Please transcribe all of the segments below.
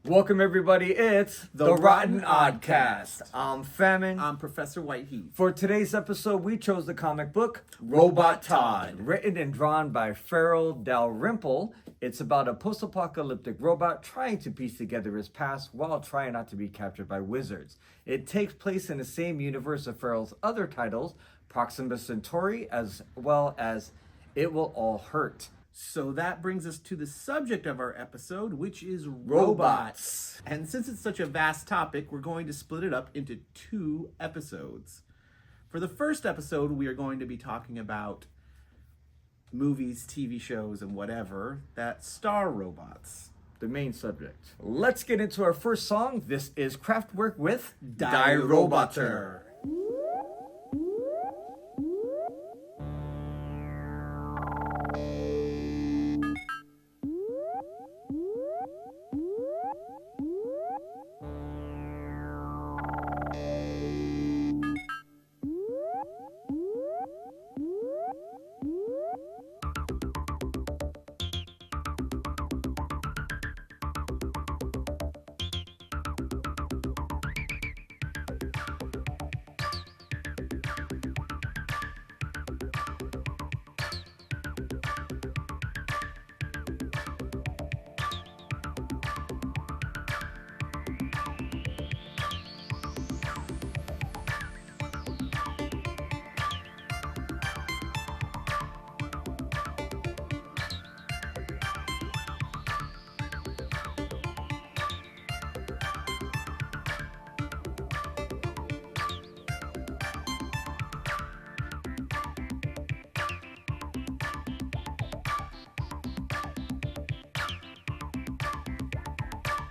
Welcome everybody, it's The Rotten Oddcast. I'm Famine. I'm Professor Whiteheat. For today's episode, we chose the comic book Robot Todd. written and drawn by Farrell Dalrymple. It's about a post-apocalyptic robot trying to piece together his past while trying not to be captured by wizards. It takes place in the same universe of Farrell's other titles, Proxima Centauri, as well as It Will All Hurt. So that brings us to the subject of our episode, which is robots. And since it's such a vast topic, we're going to split it up into 2 episodes. For the first episode, we are going to be talking about movies, TV shows, and whatever that star robots. The main subject. Let's get into our first song. This is Kraftwerk with Die Roboter.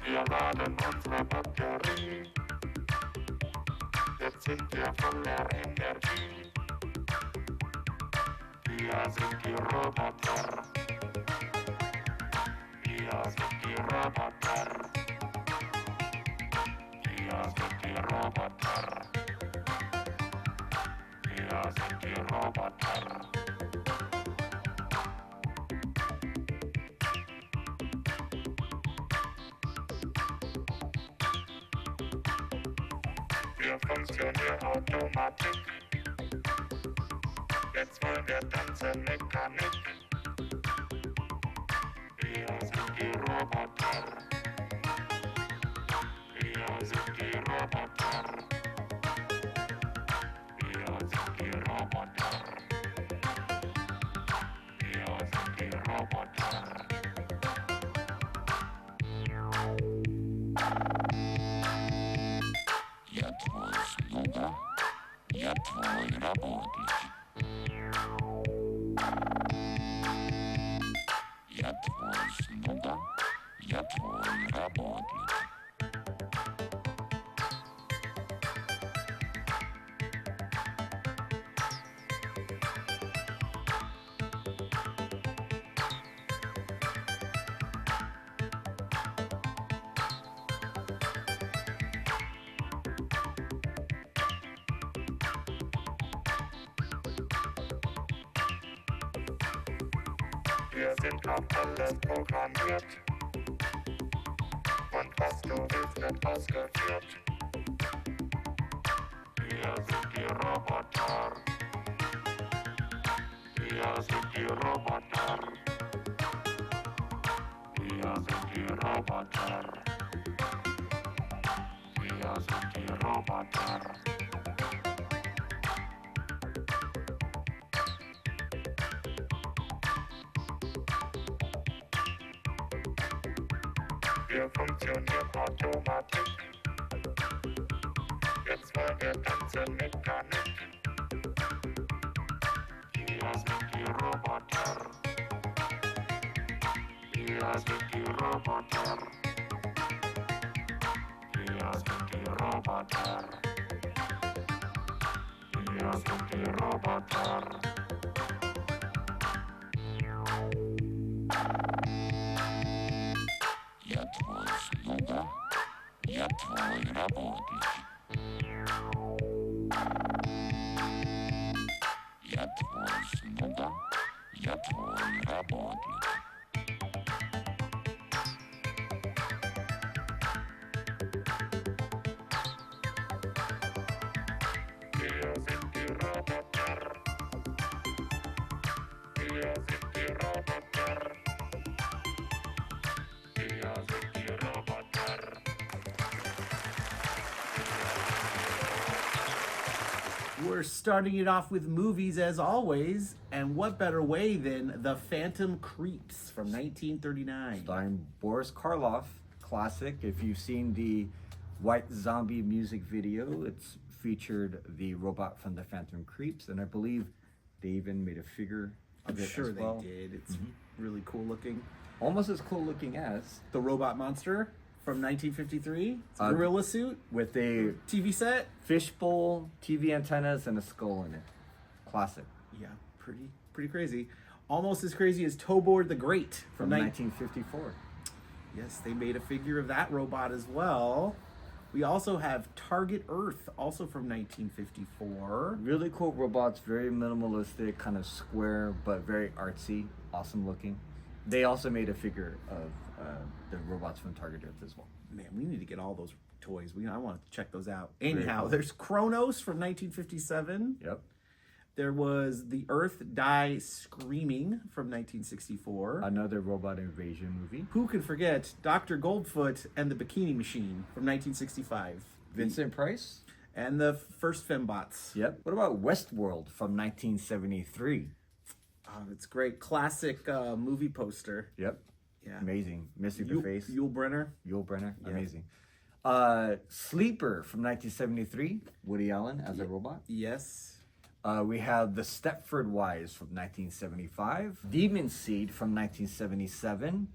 Wir laden unsere Batterie. Jetzt sind wir voller Energie. Wir sind die Roboter. Wir sind die Roboter. Wir sind die Roboter. Wir sind die Roboter. Wir funktionieren Automatik. Jetzt wollen wir tanzen Mechanik. Wir sind die Roboter. Wir sind die Roboter. Wir sind die Roboter. Wir sind die Roboter. Я твой слуга, я твой работник. Я твой слуга, я твой работник. Wir sind auf alles programmiert. Und was du willst, wird ausgeführt. Wir sind die Roboter. Wir sind die Roboter. Wir sind die Roboter. Wir sind die Roboter. Wir funktionieren Automatik. Jetzt wollen wir tanzen Mechanik. Wir sind die Roboter. Wir sind die Roboter. Wir sind die Roboter. Wir sind die Roboter. Я твой слуга, я твой работник. Я твой слуга, я твой работник. We're starting it off with movies as always, and what better way than The Phantom Creeps from 1939. Starring Boris Karloff, classic. If you've seen the White Zombie music video, it's featured the robot from The Phantom Creeps, and I believe they even made a figure of I'm it sure as well. they did. It's really cool looking. Almost as cool looking as The Robot Monster from 1953. It's a gorilla suit, with a TV set. fishbowl, TV antennas, and a skull in it. Classic. Yeah, pretty crazy. Almost as crazy as Tobor the Great From from 1954. Yes, they made a figure of that robot as well. We also have Target Earth, also from 1954. Really cool robots, very minimalistic, kind of square, but very artsy, awesome looking. They also made a figure of the robots from Target Earth as well. Man, we need to get all those toys. I want to check those out. Anyhow, cool. there's Kronos from 1957. Yep. There was The Earth Die Screaming from 1964. Another robot invasion movie. Who can forget Dr. Goldfoot and the Bikini Machine from 1965? Vincent Price. And the first Fembots. Yep. What about Westworld from 1973? Oh, it's great. Classic movie poster. Yep. Yeah. Amazing. Missing the face. Yul Brynner. Yul Brynner. Yeah. Amazing. Sleeper from 1973. Woody Allen as a robot. Yes. We have The Stepford Wives from 1975. Demon Seed from 1977.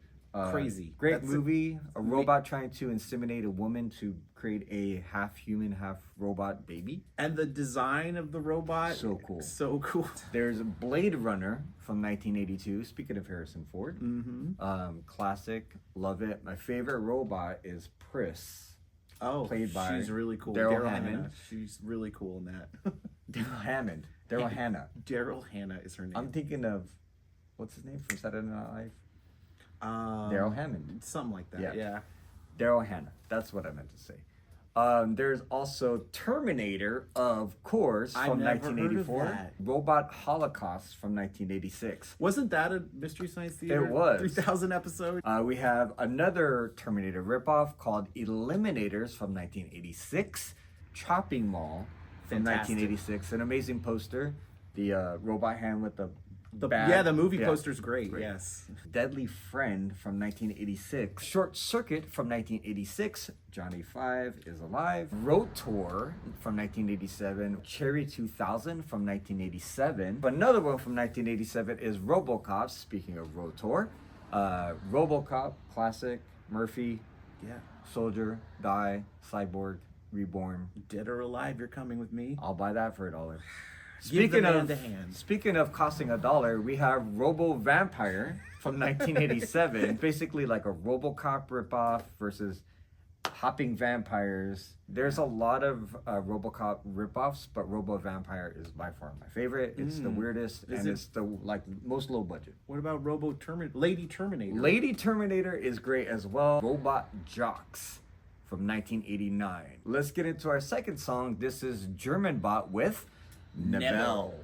Crazy. Great That's movie. A robot trying to inseminate a woman to create a half human, half robot baby. And the design of the robot. So cool. So cool. There's Blade Runner from 1982. Speaking of Harrison Ford. Classic. Love it. My favorite robot is Pris. Oh, Played by she's really cool. Daryl Hannah. Hammond. She's really cool in that. Daryl Hammond. Daryl Hannah. Daryl Hannah is her name. I'm thinking of, what's his name from Saturday Night Live? Um, Daryl Hammond. Something like that. Yeah. Yeah. Daryl Hannah. That's what I meant to say. There's also Terminator, of course, I've from never heard of 1984. that. Robot Holocaust from 1986. Wasn't that a Mystery Science Theater? It was. 3,000 episode. We have another Terminator ripoff called Eliminators from 1986. Chopping Mall from Fantastic. 1986. An amazing poster. The robot hand with the The bag. movie Yeah. poster's great. Yes. Deadly Friend from 1986. Short Circuit from 1986. Johnny Five is Alive. Rotor from 1987. Cherry 2000 from 1987. Another one from 1987 is RoboCop. Speaking of Rotor, RoboCop, classic. Murphy, Yeah. Soldier, Die, Cyborg, Reborn. Dead or alive, you're coming with me. I'll buy that for $1. Give the man the hand. Speaking of costing $1, we have Robo Vampire from 1987. Basically like a RoboCop ripoff versus hopping vampires. There's a lot of RoboCop ripoffs, but Robo Vampire is by far my favorite. It's the weirdest and it's the most low budget. What about Lady Terminator? Lady Terminator is great as well. Robot Jocks from 1989. Let's get into our second song. This is German Bot with Nebel.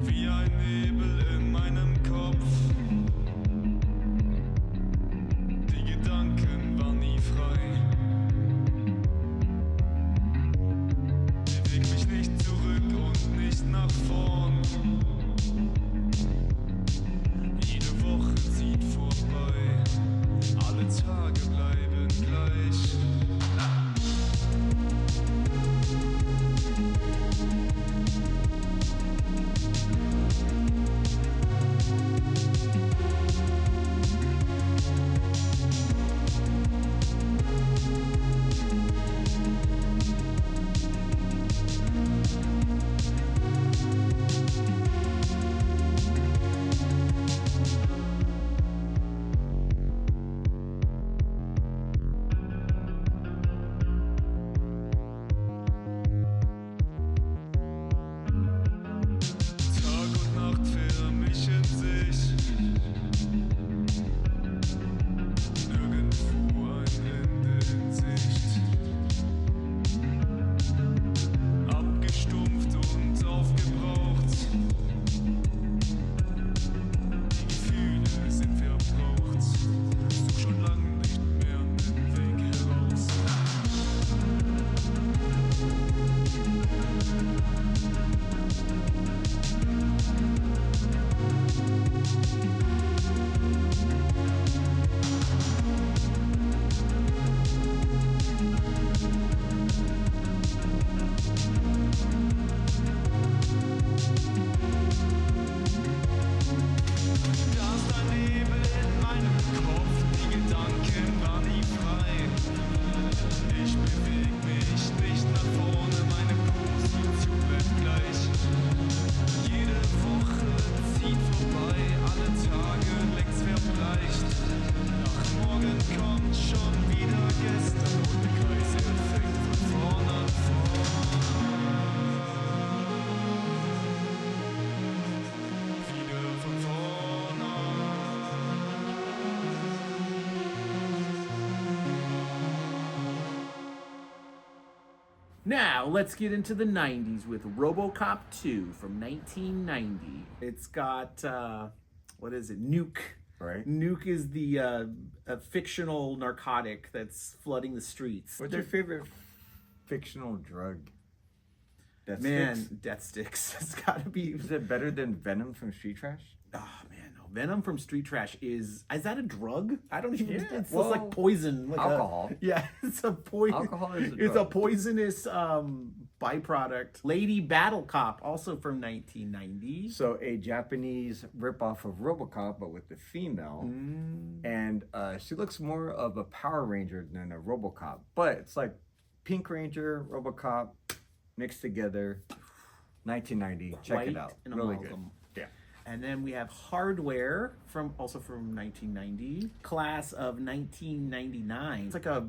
Wie ein Nebel in meinem Kopf. Die Gedanken waren nie frei. Beweg mich nicht zurück und nicht nach vorn. Jede Woche zieht vorbei. Alle Tage bleiben gleich. Now, let's get into the 90s with RoboCop 2 from 1990. It's got, what is it? Nuke. Right. Nuke is the a fictional narcotic that's flooding the streets. What's your favorite fictional drug? Death Man, Sticks? Death Sticks. It's got to be. Is it better than Venom from Street Trash? Oh man, no. Venom from Street Trash is that a drug? I don't even. Yeah, It's well, like poison. Like alcohol. Yeah, it's a poison. Alcohol is a It's a drug. poisonous byproduct. Lady Battle Cop, also from 1990. So a Japanese ripoff of RoboCop, but with the female, and she looks more of a Power Ranger than a RoboCop. But it's like Pink Ranger, RoboCop mixed together. 1990. Check Quite it out. an Really good. amalgam. Yeah. And then we have Hardware from 1990, class of 1999. It's like a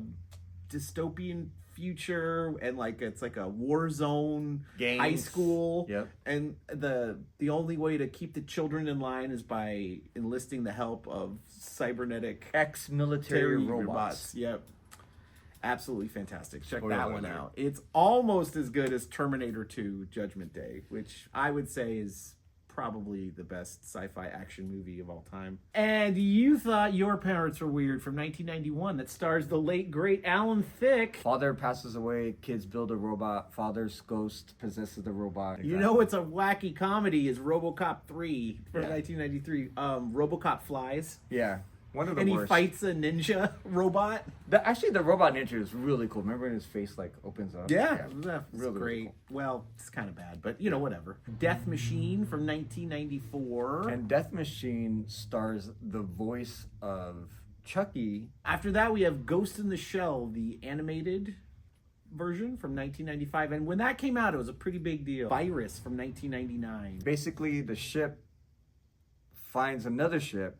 dystopian future, and like it's like a war zone high Gangs. school. Yep. And the only way to keep the children in line is by enlisting the help of cybernetic Ex-military robots. Yep. Absolutely fantastic. Check Spoiler that one alert. out. It's almost as good as Terminator 2 Judgment Day, which I would say is probably the best sci-fi action movie of all time. And You Thought Your Parents Were Weird from 1991 that stars the late great Alan Thicke. Father passes away, kids build a robot, father's ghost possesses the robot. You know it's a wacky comedy is RoboCop 3 from Yeah. 1993. RoboCop flies Yeah. One of the and he worst. fights a ninja robot. Actually, the robot ninja is really cool. Remember when his face like opens up? That's really great. cool. Well, it's kind of bad, but whatever. Death Machine from 1994. And Death Machine stars the voice of Chucky. After that, we have Ghost in the Shell, the animated version from 1995. And when that came out, it was a pretty big deal. Virus from 1999. Basically, the ship finds another ship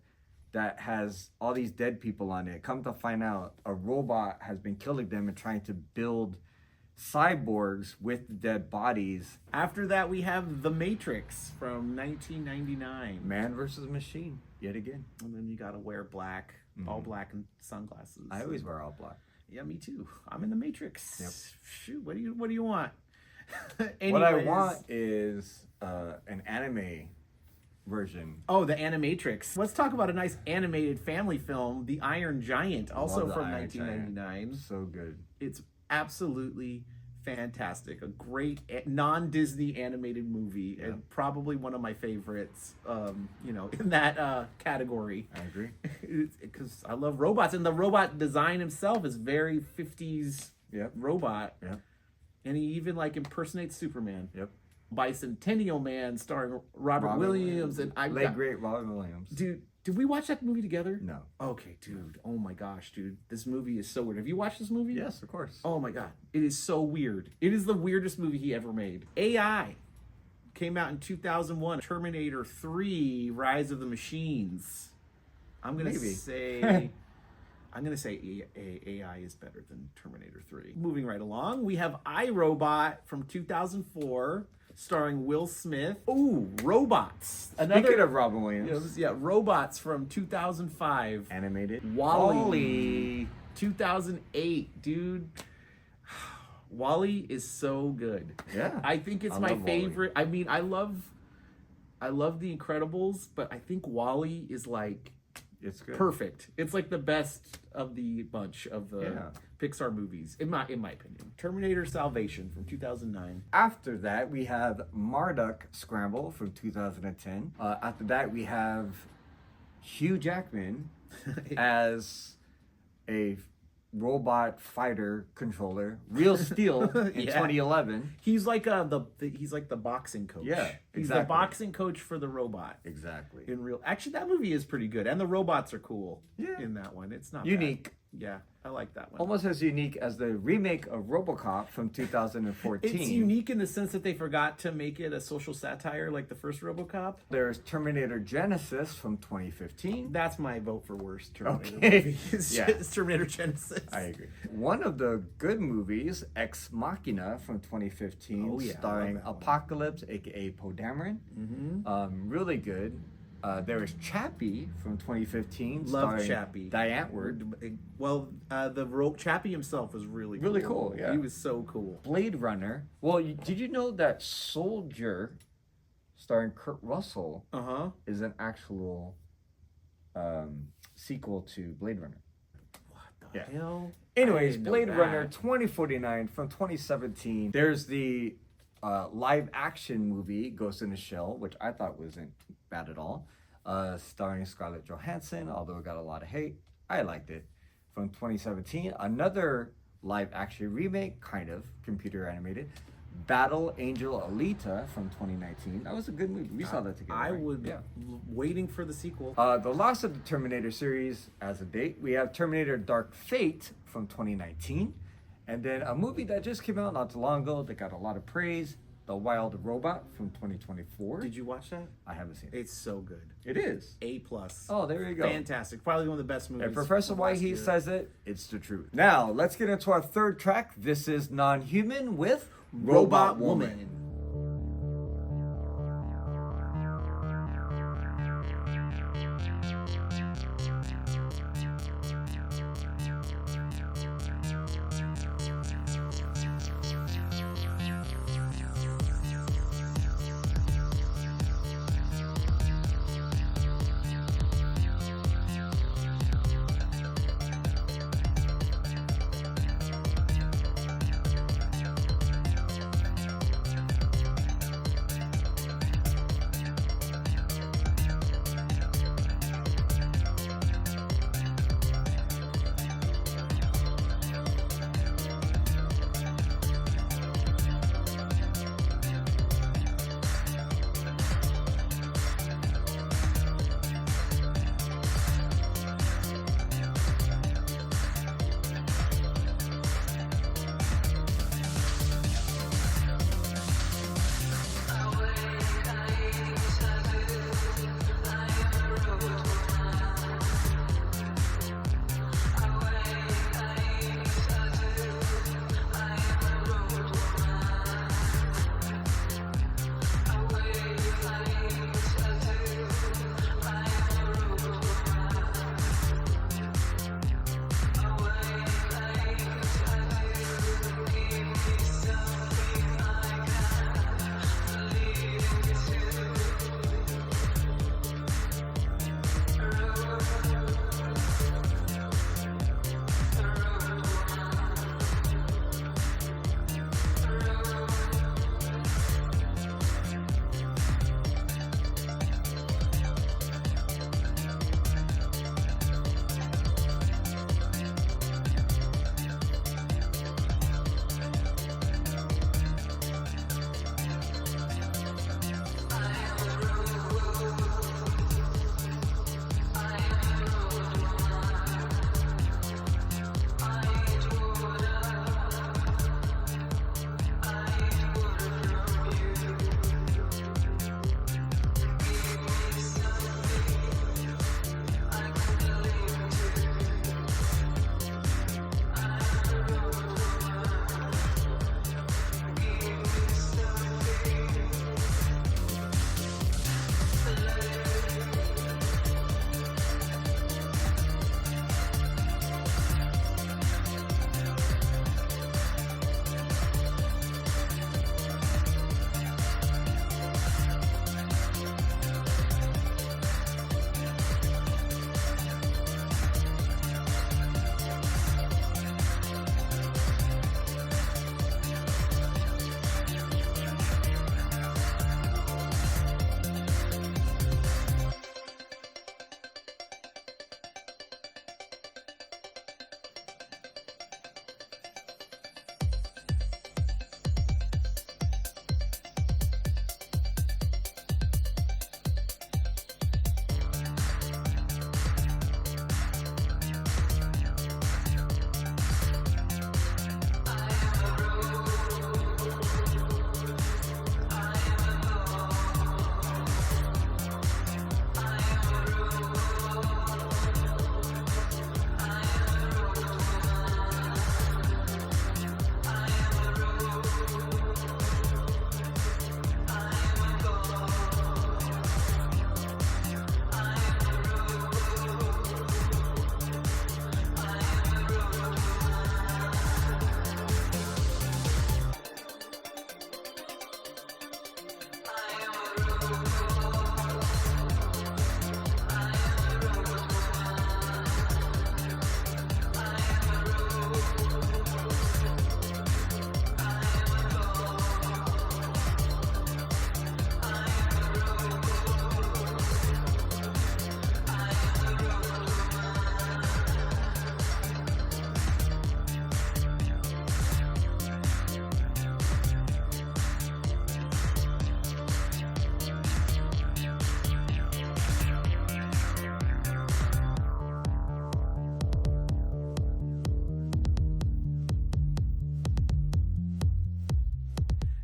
that has all these dead people on it. Come to find out, a robot has been killing them and trying to build cyborgs with dead bodies. After that, we have The Matrix from 1999. Man versus machine, yet again. And then you gotta wear black, all black and sunglasses. I always wear all black. Yeah, me too. I'm in The Matrix. Yep. Shoot, what do you want? What I Anyways. want is an anime version. Oh, the Animatrix. Let's talk about a nice animated family film, The Iron Giant, also Love the from Iron 1999. So good. It's absolutely fantastic. A great non-Disney animated movie, and probably one of my favorites, in that category. I agree. Because I love robots, and the robot design himself is very 50s Yep. robot. Yep. And he even impersonates Superman. Yep. Bicentennial Man, starring Robert Williams, and late great Robin Williams. Dude, did we watch that movie together? No. Okay, dude. Oh my gosh, dude. This movie is so weird. Have you watched this movie? Yes, of course. Oh my god. It is so weird. It is the weirdest movie he ever made. AI came out in 2001. Terminator 3, Rise of the Machines. I'm going to Maybe. say AI is better than Terminator 3. Moving right along, we have iRobot from 2004, starring Will Smith. Ooh, Robots. Speaking of Robin Williams, Robots from 2005. animated. Wall-E. 2008, dude. Wall-E is so good. Yeah. I think it's I my love Wall-E. favorite. I mean, I love The Incredibles, but I think Wall-E is It's good. perfect. It's the best of the bunch of the Yeah. Pixar movies, in my opinion. Terminator Salvation from 2009. After that, we have Marduk Scramble from 2010. After that, we have Hugh Jackman as a robot fighter controller, Real Steel in Yeah. 2011. He's like he's like the boxing coach. Yeah, he's the exactly. boxing coach for the robot. Exactly. In real, actually, that movie is pretty good, and the robots are cool. Yeah. In that one, it's not Unique. bad. Yeah, I like that one. Almost as unique as the remake of RoboCop from 2014. It's unique in the sense that they forgot to make it a social satire like the first RoboCop. There's Terminator Genesis from 2015. That's my vote for worst Terminator Okay. movie. It's Yeah. just Terminator Genesis. I agree. One of the good movies, Ex Machina from 2015, Oh, yeah, I love starring that one. Apocalypse, aka Poe Dameron. Really good. There is Chappie from 2015. Love starring Chappie. Diane Antwoord. Well, the Chappie himself was really Really cool, yeah. He was so cool. Blade Runner. Well, did you know that Soldier, starring Kurt Russell, Uh-huh. is an actual sequel to Blade Runner? What the Yeah. hell? Anyways, I didn't know Blade that. Runner 2049 from 2017. There's the live action movie Ghost in the Shell, which I thought wasn't bad at all, starring Scarlett Johansson, although it got a lot of hate. I liked it. From 2017, another live action remake, kind of computer animated, Battle Angel Alita from 2019. That was a good movie. We saw that together. I right? was Yeah. waiting for the sequel. The loss of the Terminator series as a date. We have Terminator Dark Fate from 2019. And then a movie that just came out not too long ago that got a lot of praise, The Wild Robot from 2024. Did you watch that? I haven't seen it. It's so good. It is. A+. Oh, there you go. Fantastic. Probably one of the best movies. If Professor of last Whitehead year. says it, it's the truth. Now, let's get into our third track. This is Non-Human with Robot Woman.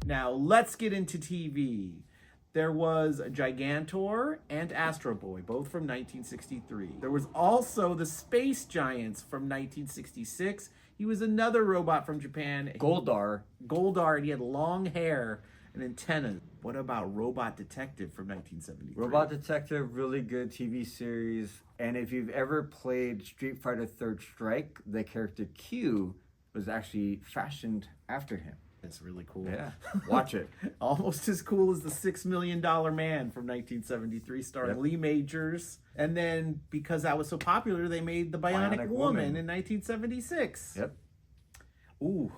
Now, let's get into TV. There was Gigantor and Astro Boy, both from 1963. There was also the Space Giants from 1966. He was another robot from Japan. Goldar. Goldar, and he had long hair and antennas. What about Robot Detective from 1973? Robot Detective, really good TV series. And if you've ever played Street Fighter Third Strike, the character Q was actually fashioned after him. That's really cool. Yeah, watch it. Almost as cool as the $6 Million Man from 1973, starring Yep. Lee Majors. And then, because that was so popular, they made the Bionic Woman in 1976. Yep. Ooh,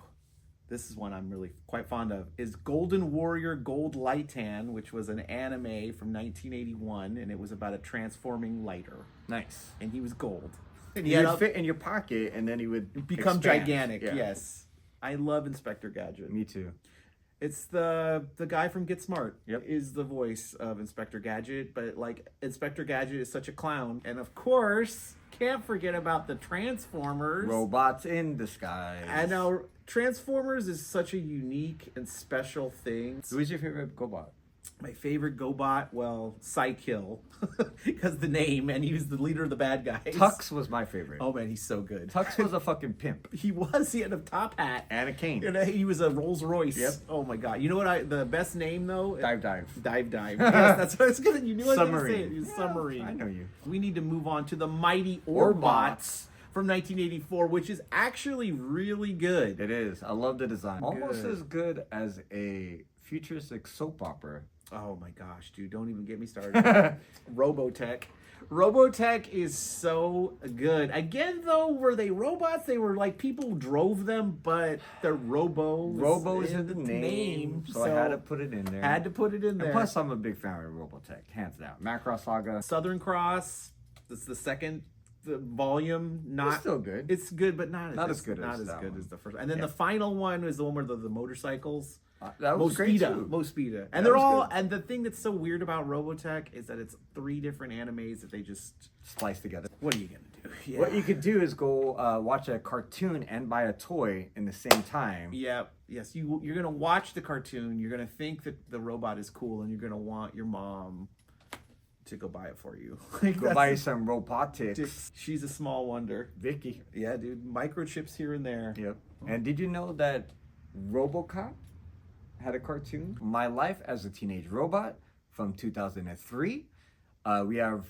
this is one I'm really quite fond of. Is Golden Warrior Gold Lightan, which was an anime from 1981, and it was about a transforming lighter. Nice. And he was gold. And He would fit in your pocket, and then he would become expand. gigantic. Yeah. Yes. I love Inspector Gadget. Me too. It's the guy from Get Smart. Yep. Is the voice of Inspector Gadget, but like Inspector Gadget is such a clown. And of course, can't forget about the Transformers. Robots in disguise. I know Transformers is such a unique and special thing. Who's your favorite GoBot? My favorite GoBot, well, Psykill, because the name, and he was the leader of the bad guys. Tux was my favorite. Oh man, he's so good. Tux was a fucking pimp. He was. He had a top hat. And a cane. And he was a Rolls Royce. Yep. Oh my god. You know what? The best name though. Dive. Dive. Yes, that's what I was gonna. You knew I was gonna say Submarine. it. He was Yeah, submarine. I know you. We need to move on to the Mighty Orbots. Orbots from 1984, which is actually really good. It is. I love the design. Almost Good. as good as a futuristic soap opera. Oh my gosh, dude! Don't even get me started. Robotech. Robotech is so good. Again, though, were they robots? They were like people drove them, but they're robos. Robo is in the name, so I had to put it in there. Had to put it in And there. plus, I'm a big fan of Robotech, hands down. Macross Saga, Southern Cross. That's the second volume. Not it's still good. It's good, but not as good as that one. the first. And then Yeah. the final one is the one where the motorcycles. That was great Mospeeda, too. Mospeeda, That and they're was all. good. And the thing that's so weird about Robotech is that it's 3 different animes that they just. Spliced together. What are you gonna do? Yeah. What you could do is go watch a cartoon and buy a toy in the same time. Yeah. Yes. You're gonna watch the cartoon. You're gonna think that the robot is cool, and you're gonna want your mom to go buy it for you. Like, Go that's- buy some robotics. She's a small wonder. Vicky. Yeah, dude. Microchips here and there. Yep. And did you know that RoboCop had a cartoon? My Life as a Teenage Robot from 2003. We have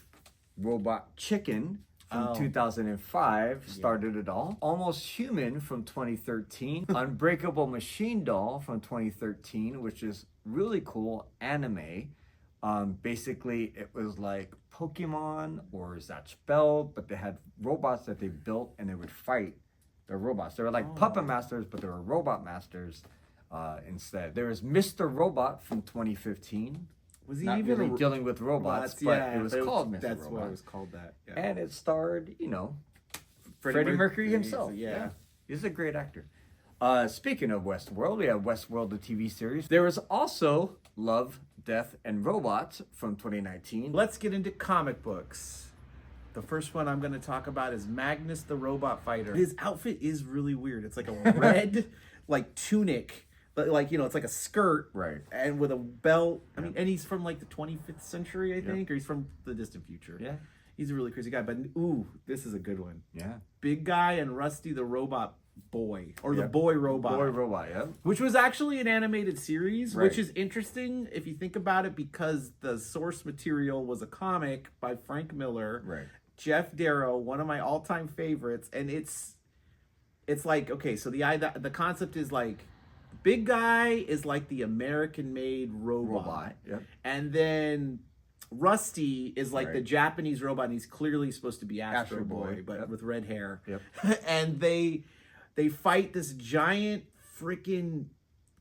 Robot Chicken from Oh. 2005, started it all. Almost Human from 2013. Unbreakable Machine Doll from 2013, which is really cool anime. Basically, it was like Pokemon or Zatch Bell, but they had robots that they built and they would fight the robots. They were like puppet masters, but they were robot masters instead. There was Mr. Robot from 2015. Was he Not even really dealing with robots, but it was called Mr. That's Robot. why it was called that. Yeah. And it starred, Freddie Mercury Mercury himself. Yeah. He's a great actor. Speaking of Westworld, we have Westworld, the TV series. There was also Love, Death, and Robots from 2019. Let's get into comic books. The first one I'm going to talk about is Magnus the Robot Fighter. His outfit is really weird. It's like a red, like tunic, but like it's like a skirt, Right. and with a belt. I mean, and he's from like the 25th century, I think, or he's from the distant future. Yeah. He's a really crazy guy. But ooh, this is a good one. Yeah. Big Guy and Rusty the Robot Boy, or the Yep. Boy Robot. Boy Robot, yeah. Which was actually an animated series, Right. which is interesting if you think about it, because the source material was a comic by Frank Miller, Right. Jeff Darrow, one of my all-time favorites, and it's like, okay, so the concept is like, Big Guy is like the American-made robot, Yep. and then Rusty is like Right. the Japanese robot, and he's clearly supposed to be Astro Astro Boy, Boy, but yep. with red hair. Yep. And they fight this giant freaking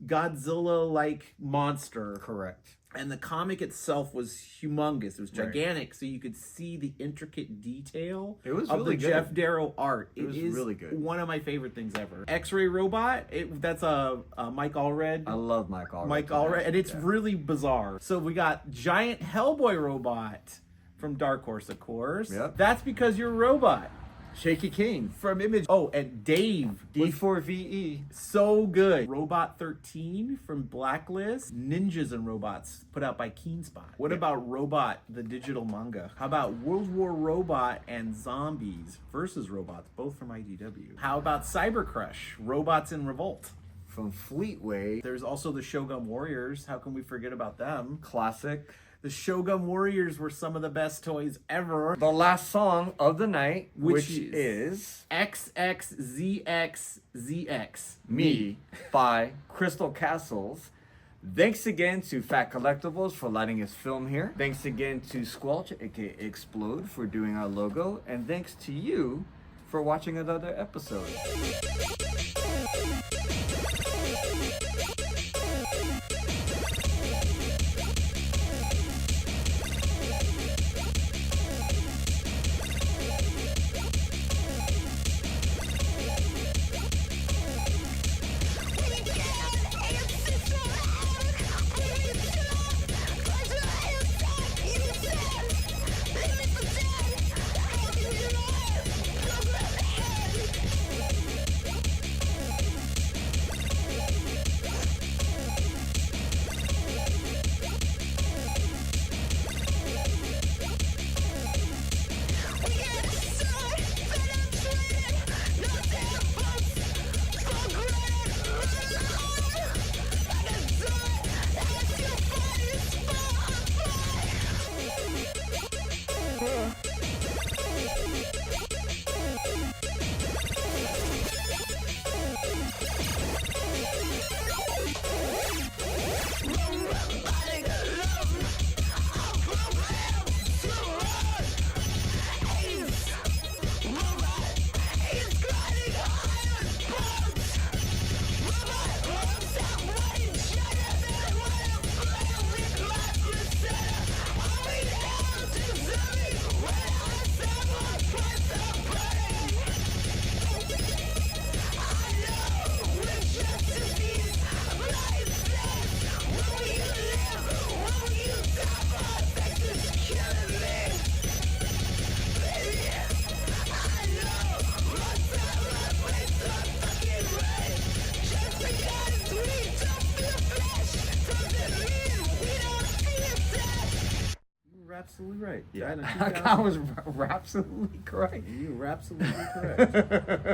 Godzilla-like monster. Correct. And the comic itself was humongous. It was Right. gigantic, so you could see the intricate detail It was of really the good. Jeff Darrow art. It was is really good. one of my favorite things ever. X-Ray Robot. That's a Mike Allred. I love Mike Allred. Mike Allred, and it's really bizarre. So we got giant Hellboy robot from Dark Horse, of course. Yep. That's because you're a robot. Shaky King. from Image. Oh, and Dave. D4VE. So good. Robot 13 from Blacklist. Ninjas and Robots, put out by Keenspot. What about Robot, the digital manga? How about World War Robot and Zombies versus Robots, both from IDW? How about Cyber Crush, Robots in Revolt? From Fleetway. There's also the Shogun Warriors. How can we forget about them? Classic. The Shogun Warriors were some of the best toys ever. The last song of the night, Which which is XXZXZX. Me by Crystal Castles. Thanks again to Fat Collectibles for letting us film here. Thanks again to Squelch, aka Explode, for doing our logo. And thanks to you for watching another episode. Absolutely right. Yeah, Died in I 2000. was absolutely correct. You were absolutely correct.